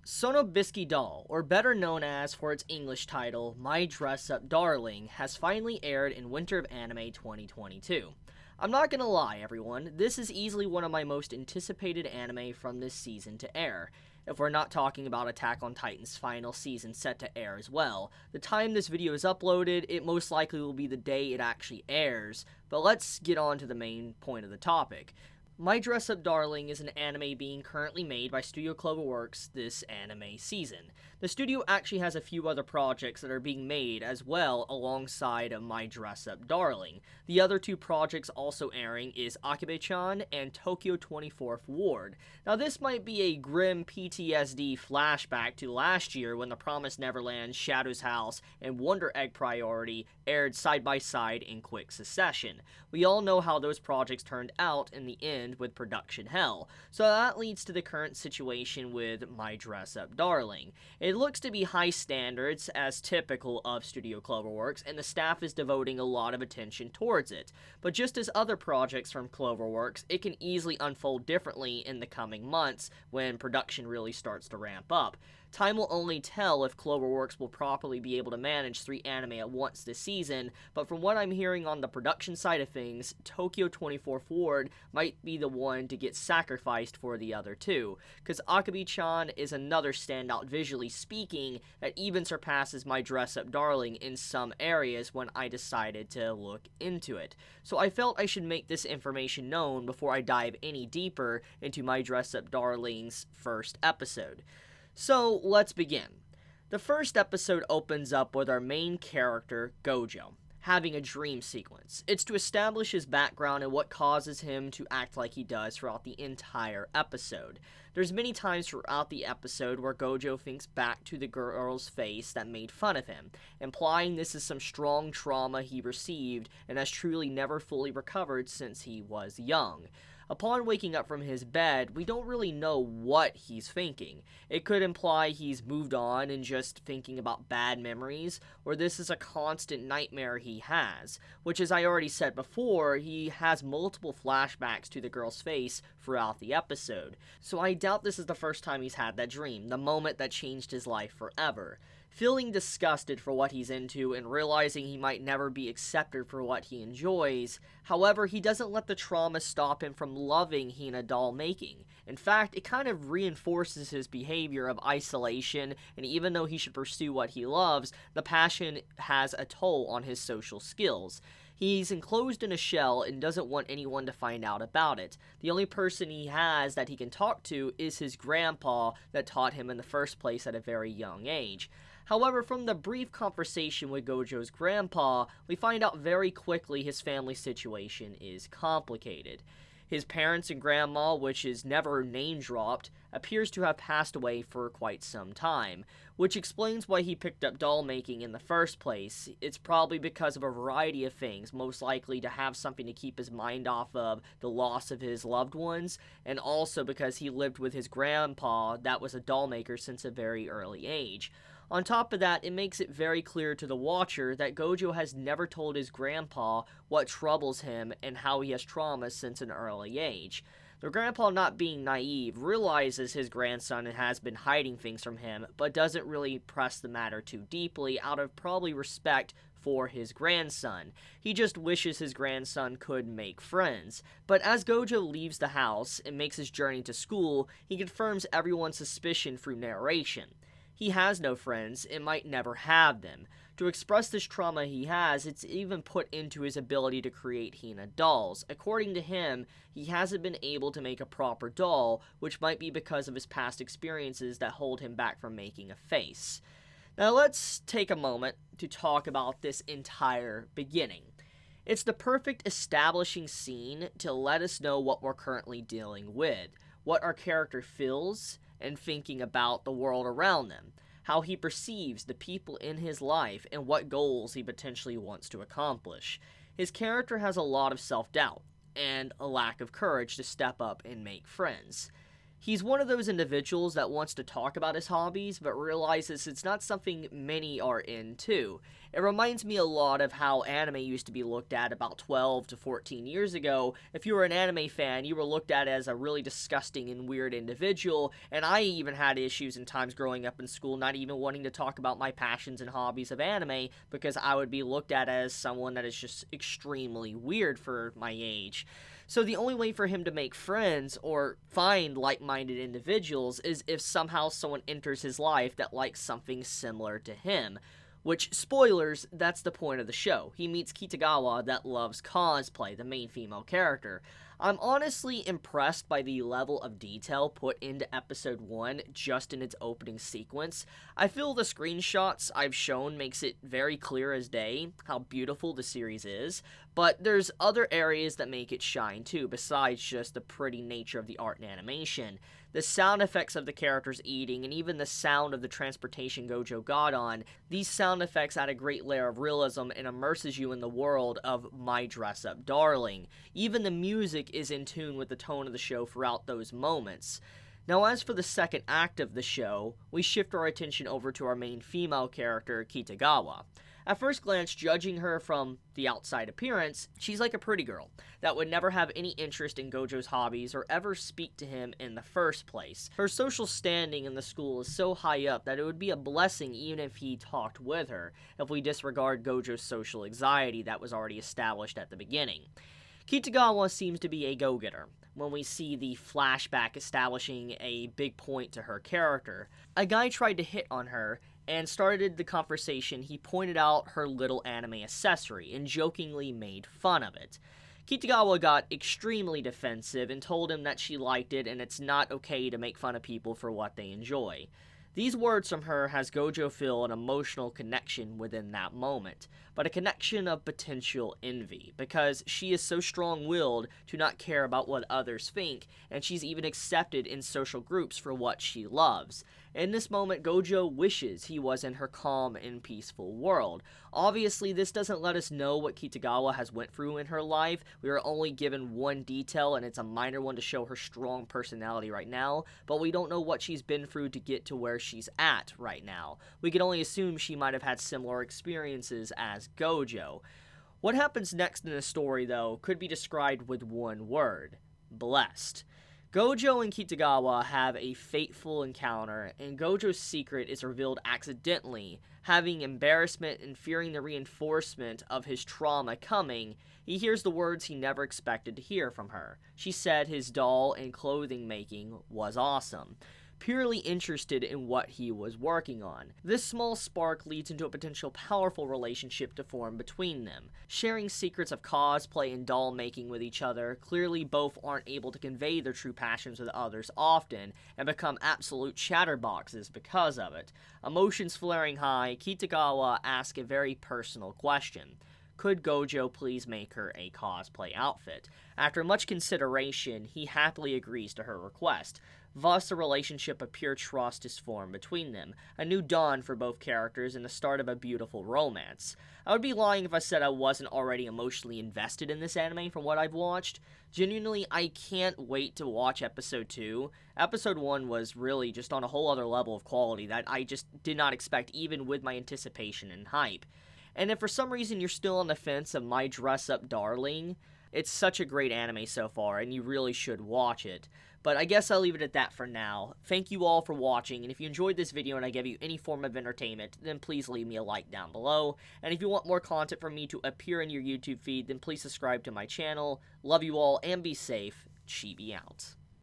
Sono Bisque Doll, or better known as for its English title, My Dress-Up Darling, has finally aired in Winter of Anime 2022. I'm not gonna lie, everyone, this is easily one of my most anticipated anime from this season to air. If we're not talking about Attack on Titan's final season set to air as well. The time this video is uploaded, it most likely will be the day it actually airs, but let's get on to the main point of the topic. My Dress-Up Darling is an anime being currently made by Studio Cloverworks this anime season. The studio actually has a few other projects that are being made as well alongside of My Dress-Up Darling. The other two projects also airing is Akebi-chan and Tokyo 24th Ward. Now this might be a grim PTSD flashback to last year when the Promised Neverland, Shadow's House, and Wonder Egg Priority aired side by side in quick succession. We all know how those projects turned out in the end with production hell, so that leads to the current situation with My Dress-Up Darling. It looks to be high standards, as typical of Studio Cloverworks, and the staff is devoting a lot of attention towards it. But just as other projects from Cloverworks, it can easily unfold differently in the coming months when production really starts to ramp up. Time will only tell if Cloverworks will properly be able to manage 3 anime at once this season, but from what I'm hearing on the production side of things, Tokyo 24th Ward might be the one to get sacrificed for the other two, because Akebi-chan is another standout visually speaking that even surpasses My Dress-Up Darling in some areas when I decided to look into it. So I felt I should make this information known before I dive any deeper into My Dress-Up Darling's first episode. So, let's begin. The first episode opens up with our main character, Gojo, having a dream sequence. It's to establish his background and what causes him to act like he does throughout the entire episode. There's many times throughout the episode where Gojo thinks back to the girl's face that made fun of him, implying this is some strong trauma he received and has truly never fully recovered since he was young. Upon waking up from his bed, we don't really know what he's thinking. It could imply he's moved on and just thinking about bad memories, or this is a constant nightmare he has, which, as I already said before, he has multiple flashbacks to the girl's face throughout the episode. So I doubt this is the first time he's had that dream, the moment that changed his life forever. Feeling disgusted for what he's into and realizing he might never be accepted for what he enjoys, however, he doesn't let the trauma stop him from loving Hina doll making. In fact, it kind of reinforces his behavior of isolation, and even though he should pursue what he loves, the passion has a toll on his social skills. He's enclosed in a shell and doesn't want anyone to find out about it. The only person he has that he can talk to is his grandpa that taught him in the first place at a very young age. However, from the brief conversation with Gojo's grandpa, we find out very quickly his family situation is complicated. His parents and grandma, which is never name-dropped, appears to have passed away for quite some time, which explains why he picked up doll making in the first place. It's probably because of a variety of things, most likely to have something to keep his mind off of the loss of his loved ones, and also because he lived with his grandpa that was a doll maker since a very early age. On top of that, it makes it very clear to the watcher that Gojo has never told his grandpa what troubles him and how he has trauma since an early age. The grandpa, not being naive, realizes his grandson has been hiding things from him, but doesn't really press the matter too deeply out of probably respect for his grandson. He just wishes his grandson could make friends. But as Gojo leaves the house and makes his journey to school, he confirms everyone's suspicion through narration. He has no friends and might never have them. To express this trauma he has, it's even put into his ability to create Hina dolls. According to him, he hasn't been able to make a proper doll, which might be because of his past experiences that hold him back from making a face. Now let's take a moment to talk about this entire beginning. It's the perfect establishing scene to let us know what we're currently dealing with, what our character feels, and thinking about the world around them, how he perceives the people in his life, and what goals he potentially wants to accomplish. His character has a lot of self-doubt, and a lack of courage to step up and make friends. He's one of those individuals that wants to talk about his hobbies, but realizes it's not something many are into. It reminds me a lot of how anime used to be looked at about 12 to 14 years ago. If you were an anime fan, you were looked at as a really disgusting and weird individual, and I even had issues in times growing up in school not even wanting to talk about my passions and hobbies of anime because I would be looked at as someone that is just extremely weird for my age. So the only way for him to make friends or find like-minded individuals is if somehow someone enters his life that likes something similar to him. Which, spoilers, that's the point of the show. He meets Kitagawa that loves cosplay, the main female character. I'm honestly impressed by the level of detail put into episode 1 just in its opening sequence. I feel the screenshots I've shown makes it very clear as day how beautiful the series is, but there's other areas that make it shine too, besides just the pretty nature of the art and animation. The sound effects of the characters eating, and even the sound of the transportation Gojo got on, these sound effects add a great layer of realism and immerses you in the world of My Dress-Up Darling. Even the music is in tune with the tone of the show throughout those moments. Now, as for the second act of the show, we shift our attention over to our main female character, Kitagawa. At first glance, judging her from the outside appearance, she's like a pretty girl that would never have any interest in Gojo's hobbies or ever speak to him in the first place. Her social standing in the school is so high up that it would be a blessing even if he talked with her, if we disregard Gojo's social anxiety that was already established at the beginning. Kitagawa seems to be a go-getter when we see the flashback establishing a big point to her character. A guy tried to hit on her and started the conversation. He pointed out her little anime accessory and jokingly made fun of it. Kitagawa got extremely defensive and told him that she liked it and it's not okay to make fun of people for what they enjoy. These words from her has Gojo feel an emotional connection within that moment, but a connection of potential envy, because she is so strong-willed to not care about what others think, and she's even accepted in social groups for what she loves. In this moment, Gojo wishes he was in her calm and peaceful world. Obviously, this doesn't let us know what Kitagawa has went through in her life. We are only given one detail, and it's a minor one to show her strong personality right now, but we don't know what she's been through to get to where she's at right now. We can only assume she might have had similar experiences as Gojo. What happens next in the story, though, could be described with one word: blessed. Gojo and Kitagawa have a fateful encounter, and Gojo's secret is revealed accidentally. Having embarrassment and fearing the reinforcement of his trauma coming, he hears the words he never expected to hear from her. She said his doll and clothing making was awesome, purely interested in what he was working on. This small spark leads into a potential powerful relationship to form between them. Sharing secrets of cosplay and doll making with each other, clearly both aren't able to convey their true passions with others often, and become absolute chatterboxes because of it. Emotions flaring high, Kitagawa asks a very personal question. Could Gojo please make her a cosplay outfit? After much consideration, he happily agrees to her request. Thus, a relationship of pure trust is formed between them, a new dawn for both characters and the start of a beautiful romance. I would be lying if I said I wasn't already emotionally invested in this anime from what I've watched. Genuinely, I can't wait to watch episode 2. Episode 1 was really just on a whole other level of quality that I just did not expect even with my anticipation and hype. And if for some reason you're still on the fence of My Dress-Up Darling, it's such a great anime so far, and you really should watch it. But I guess I'll leave it at that for now. Thank you all for watching, and if you enjoyed this video and I gave you any form of entertainment, then please leave me a like down below. And if you want more content from me to appear in your YouTube feed, then please subscribe to my channel. Love you all, and be safe. Chibi out.